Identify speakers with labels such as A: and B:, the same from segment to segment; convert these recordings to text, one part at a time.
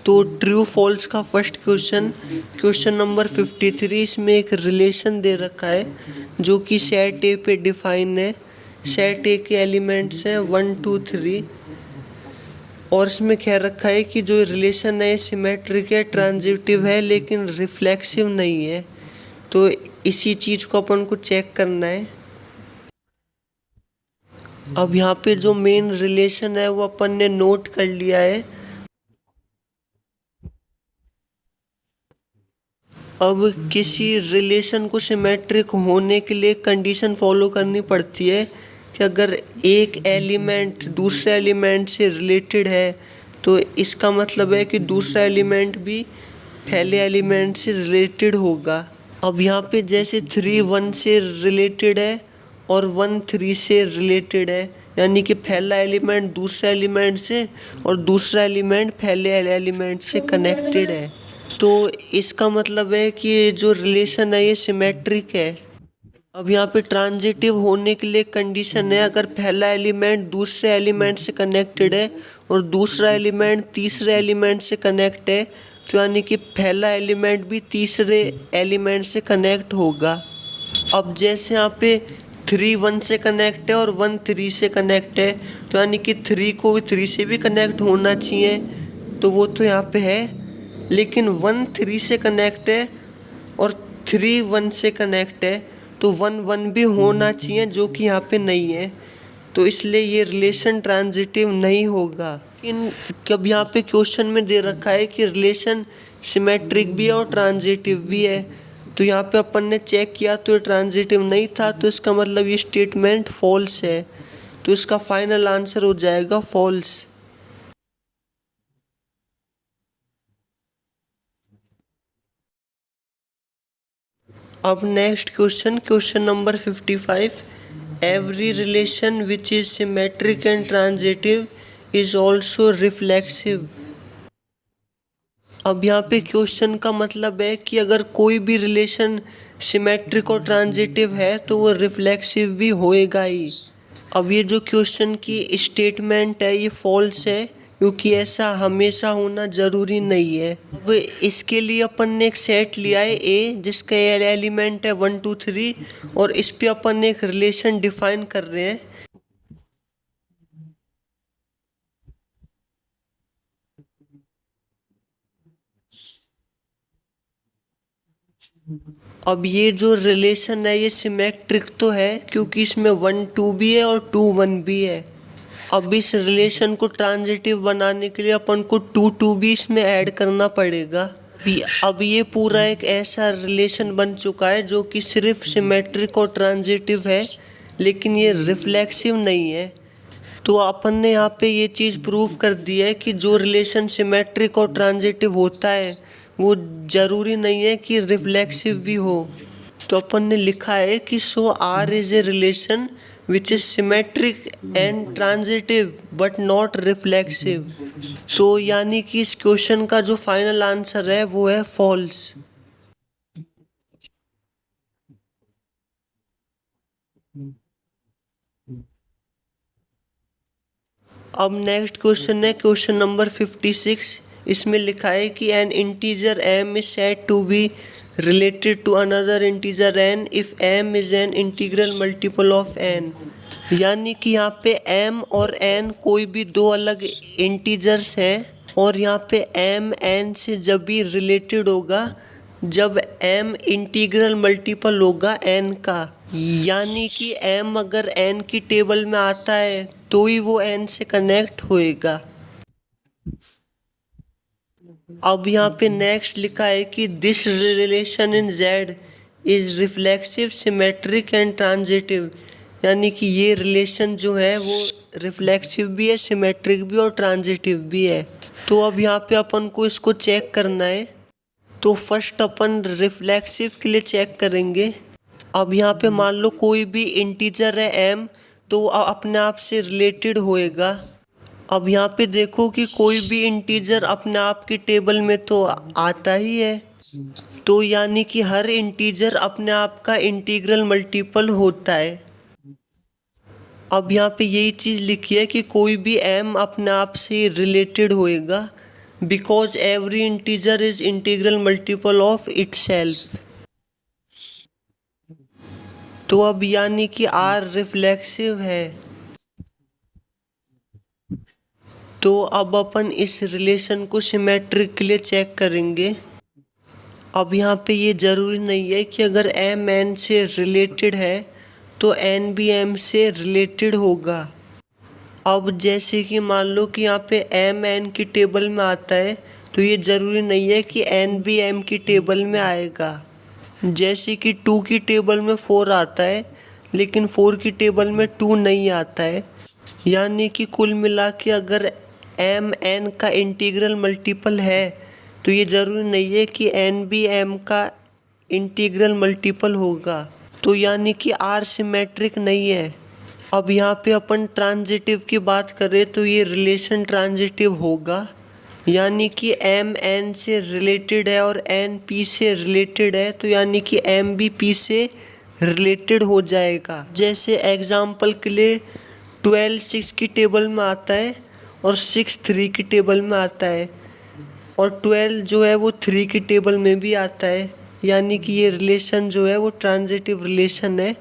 A: तो true false का first question number 53, इसमें एक रिलेशन दे रखा है जो कि सेट ए पे डिफाइन है। सेट ए के एलिमेंट्स हैं 1 2 3 और इसमें कह रखा है कि जो रिलेशन है सिमेट्रिक है, ट्रांजिटिव है, लेकिन रिफ्लेक्सिव नहीं है। तो इसी चीज़ को अपन को चेक करना है। अब यहाँ पे जो मेन रिलेशन है वो अपन ने नोट कर लिया है। अब किसी रिलेशन को सिमेट्रिक होने के लिए कंडीशन फॉलो करनी पड़ती है कि अगर एक एलिमेंट दूसरे एलिमेंट से रिलेटेड है तो इसका मतलब है कि दूसरा एलिमेंट भी पहले एलिमेंट से रिलेटेड होगा। अब यहाँ पे जैसे 3 1 से रिलेटेड है और 1 3 से रिलेटेड है, यानी कि पहला एलिमेंट दूसरा एलिमेंट से और दूसरा एलिमेंट पहले एलिमेंट से कनेक्टेड है। तो इसका मतलब है कि जो रिलेशन है ये सिमेट्रिक है। अब यहाँ पे ट्रांजिटिव होने के लिए कंडीशन है अगर पहला एलिमेंट दूसरे एलिमेंट से कनेक्टेड है और दूसरा एलिमेंट तीसरे एलिमेंट से कनेक्ट है, तो यानी कि पहला एलिमेंट भी तीसरे एलिमेंट से कनेक्ट होगा। अब जैसे यहाँ पे 3 1 से कनेक्ट है और 1 3 से कनेक्ट है, तो यानी कि 3 को 3 से भी कनेक्ट होना चाहिए, तो वो तो यहाँ पे है। लेकिन 1 3 से कनेक्ट है और 3 1 से कनेक्ट है, तो 1 1 भी होना चाहिए, जो कि यहाँ पे नहीं है। तो इसलिए ये रिलेशन ट्रांजिटिव नहीं होगा। लेकिन कब यहाँ पे क्वेश्चन में दे रखा है कि रिलेशन सिमेट्रिक भी है और ट्रांजिटिव भी है, तो यहाँ पे अपन ने चेक किया तो ये ट्रांजिटिव नहीं था, तो इसका मतलब ये स्टेटमेंट फॉल्स है। तो इसका फाइनल आंसर हो जाएगा फॉल्स। अब next question number 55, every relation which is symmetric and transitive is also reflexive. अब यहाँ पे क्वेश्चन का मतलब है कि अगर कोई भी रिलेशन सिमेट्रिक और ट्रांजिटिव है तो वो रिफ्लेक्सिव भी होएगा ही। अब ये जो क्वेश्चन की स्टेटमेंट है ये फॉल्स है, क्योंकि ऐसा हमेशा होना ज़रूरी नहीं है। अब इसके लिए अपन ने एक सेट लिया है ए, जिसका एलिमेंट है 1 2 3 और इस पे अपन ने एक रिलेशन डिफाइन कर रहे हैं। अब ये जो रिलेशन है ये सिमेट्रिक तो है क्योंकि इसमें 1 2 भी है और 2 1 भी है। अब इस रिलेशन को ट्रांजिटिव बनाने के लिए अपन को 2 2 भी इसमें ऐड करना पड़ेगा। अब ये पूरा एक ऐसा रिलेशन बन चुका है जो कि सिर्फ सिमेट्रिक और ट्रांजिटिव है, लेकिन ये रिफ्लेक्सिव नहीं है। तो अपन ने यहाँ पे ये चीज़ प्रूव कर दी है कि जो रिलेशन सिमेट्रिक और ट्रांजिटिव होता है वो ज़रूरी नहीं है कि रिफ्लेक्सिव भी हो। तो अपन ने लिखा है कि so R is a relation which is symmetric and transitive but not reflexive. तो यानी कि इस क्वेश्चन का जो फाइनल आंसर है वो है फॉल्स। अब नेक्स्ट क्वेश्चन है क्वेश्चन नंबर 56। इसमें लिखा है कि an integer m is said to be related to another integer n if m is an integral multiple of n। यानी कि यहाँ पे m और n कोई भी दो अलग इंटीजर्स हैं और यहाँ पे m n से जब भी रिलेटेड होगा जब m इंटीग्रल मल्टीपल होगा n का। यानी कि m अगर n की टेबल में आता है तो ही वो n से कनेक्ट होएगा। अब यहाँ पे नेक्स्ट लिखा है कि this relation in Z is reflexive symmetric and transitive. यानी कि ये रिलेशन जो है वो रिफ्लेक्सिव भी है, सिमेट्रिक भी और ट्रांजिटिव भी है। तो अब यहाँ पे अपन को इसको चेक करना है। तो फर्स्ट अपन रिफ्लेक्सिव के लिए चेक करेंगे। अब यहाँ पे मान लो कोई भी इंटीजर है m, तो अपने आप से रिलेटेड होएगा। अब यहाँ पे देखो कि कोई भी इंटीजर अपने आप की टेबल में तो आता ही है, तो यानी कि हर इंटीजर अपने आप का इंटीग्रल मल्टीपल होता है। अब यहाँ पे यही चीज़ लिखी है कि कोई भी m अपने आप से रिलेटेड होएगा, because every integer is integral multiple of itself. तो अब यानी कि आर रिफ्लेक्सिव है। तो अब अपन इस रिलेशन को सिमेट्रिक के लिए चेक करेंगे। अब यहाँ पे ये ज़रूरी नहीं है कि अगर एम एन से रिलेटेड है तो एन भी एम से रिलेटेड होगा। अब जैसे कि मान लो कि यहाँ पे एम एन की टेबल में आता है तो ये ज़रूरी नहीं है कि एन भी एम की टेबल में आएगा। जैसे कि 2 की टेबल में 4 आता है लेकिन 4 की टेबल में 2 नहीं आता है। यानी कि कुल मिला के अगर एम एन का इंटीग्रल मल्टीपल है तो ये ज़रूरी नहीं है कि एन भी एम का इंटीग्रल मल्टीपल होगा। तो यानी कि आर सिमेट्रिक नहीं है। अब यहाँ पे अपन ट्रांजिटिव की बात करें तो ये रिलेशन ट्रांजिटिव होगा। यानी कि एम एन से रिलेटेड है और एन पी से रिलेटेड है तो यानी कि एम भी पी से रिलेटेड हो जाएगा। जैसे एग्जाम्पल के लिए 12 6 की टेबल में आता है और 6 3 की टेबल में आता है और 12 जो है वो 3 की टेबल में भी आता है। यानी कि ये रिलेशन जो है वो ट्रांजिटिव रिलेशन है।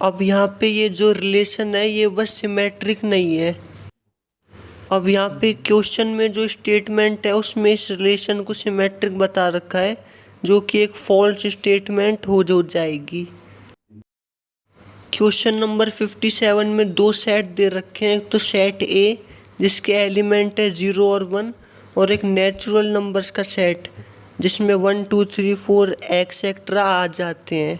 A: अब यहाँ पे ये जो रिलेशन है ये बस सिमेट्रिक नहीं है। अब यहाँ पे क्वेश्चन में जो स्टेटमेंट है उसमें इस रिलेशन को सिमेट्रिक बता रखा है जो कि एक फॉल्स स्टेटमेंट हो जाएगी। क्वेश्चन नंबर 57 में 2 सेट दे रखे हैं। तो सेट ए जिसके एलिमेंट है 0 और 1 और एक नेचुरल नंबर्स का सेट जिसमें 1 2 3 4 एक्सेट्रा आ जाते हैं।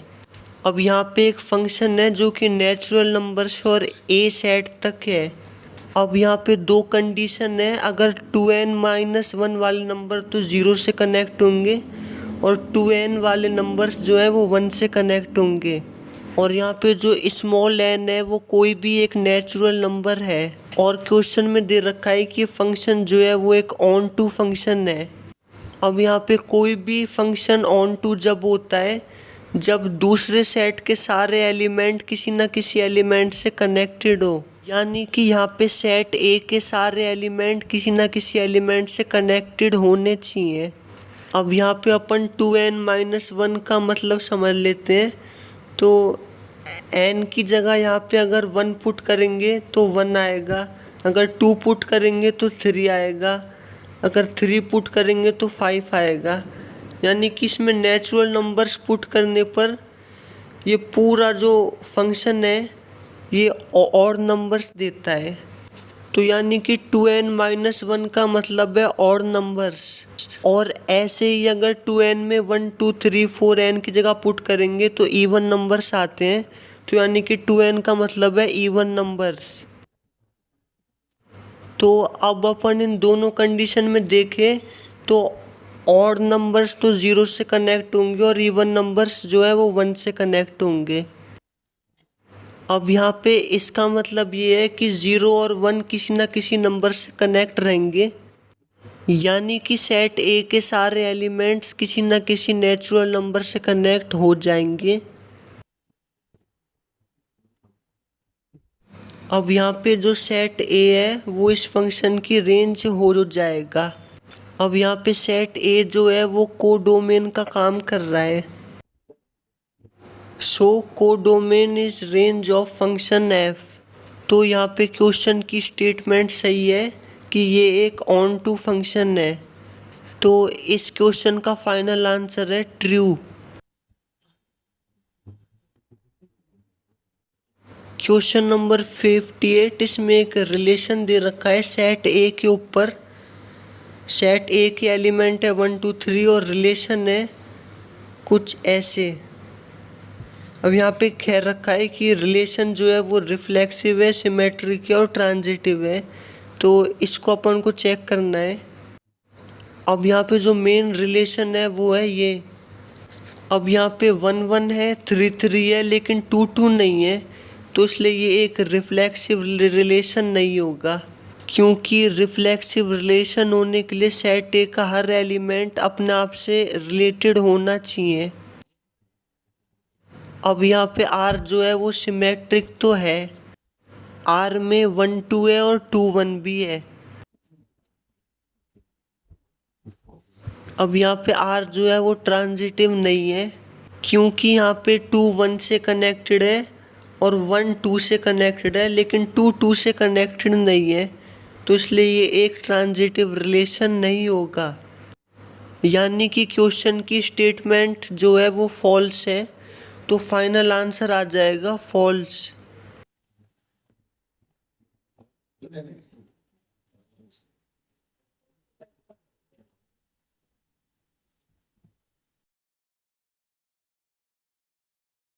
A: अब यहाँ पे एक फंक्शन है जो कि नेचुरल नंबर्स और ए सेट तक है। अब यहाँ पे 2 कंडीशन है। अगर 2n-1 वाले नंबर तो 0 से कनेक्ट होंगे और 2n वाले नंबर्स जो है वो 1 से कनेक्ट होंगे। और यहाँ पे जो स्मॉल n है वो कोई भी एक नेचुरल नंबर है। और क्वेश्चन में दे रखा है कि फंक्शन जो है वो एक ऑन टू फंक्शन है। अब यहाँ पे कोई भी फंक्शन ऑन टू जब होता है जब दूसरे सेट के सारे एलिमेंट किसी न किसी एलिमेंट से कनेक्टेड हो। यानी कि यहाँ पे सेट ए के सारे एलिमेंट किसी न किसी एलिमेंट से कनेक्टेड होने चाहिए। अब यहाँ पे अपन 2n-1 का मतलब समझ लेते हैं। तो n की जगह यहाँ पे अगर 1 पुट करेंगे तो 1 आएगा, अगर 2 पुट करेंगे तो 3 आएगा, अगर 3 पुट करेंगे तो 5 आएगा। यानी कि इसमें नेचुरल नंबर्स पुट करने पर ये पूरा जो फंक्शन है ये ऑड नंबर्स देता है। तो यानी कि 2n-1 का मतलब है ऑड नंबर्स। और ऐसे ही अगर 2n में 1 2 3 4n की जगह पुट करेंगे तो इवन नंबर्स आते हैं। तो यानी कि 2n का मतलब है इवन नंबर्स। तो अब अपन इन दोनों कंडीशन में देखें तो ऑड नंबर्स तो 0 से कनेक्ट होंगे और इवन नंबर्स जो है वो 1 से कनेक्ट होंगे। अब यहाँ पे इसका मतलब ये है कि 0 और 1 किसी न किसी नंबर से कनेक्ट रहेंगे। यानी कि सेट ए के सारे एलिमेंट्स किसी न किसी नेचुरल नंबर से कनेक्ट हो जाएंगे। अब यहाँ पे जो सेट ए है वो इस फंक्शन की रेंज हो जाएगा। अब यहाँ पे सेट ए जो है वो कोडोमेन का काम कर रहा है। So codomain is range of function F. तो यहाँ पे क्वेश्चन की स्टेटमेंट सही है कि ये एक ऑन टू फंक्शन है। तो इस क्वेश्चन का फाइनल आंसर है ट्रू। क्वेश्चन नंबर 58 इसमें एक रिलेशन दे रखा है सेट ए के ऊपर। सेट ए के एलिमेंट है 1 2 3 और रिलेशन है कुछ ऐसे। अब यहाँ पे कह रखा है कि रिलेशन जो है वो रिफ्लेक्सिव है, सिमेट्रिक है और ट्रांजिटिव है। तो इसको अपन को चेक करना है। अब यहाँ पे जो मेन रिलेशन है वो है ये। अब यहाँ पे 1 1 है, 3 3 है लेकिन 2 2 नहीं है। तो इसलिए ये एक रिफ्लेक्सिव रिलेशन नहीं होगा, क्योंकि रिफ्लेक्सिव रिलेशन होने के लिए सेट ए का हर एलिमेंट अपने आप से रिलेटेड होना चाहिए। अब यहाँ पे आर जो है वो सिमेट्रिक तो है, आर में 1 2 है और 2 1 भी है। अब यहाँ पे आर जो है वो ट्रांजिटिव नहीं है, क्योंकि यहाँ पे 2 1 से कनेक्टेड है और 1 2 से कनेक्टेड है, लेकिन 2 2 से कनेक्टेड नहीं है, तो इसलिए ये एक ट्रांजिटिव रिलेशन नहीं होगा। यानी कि क्वेश्चन की स्टेटमेंट जो है वो फॉल्स है, तो फाइनल आंसर आ जाएगा फॉल्स।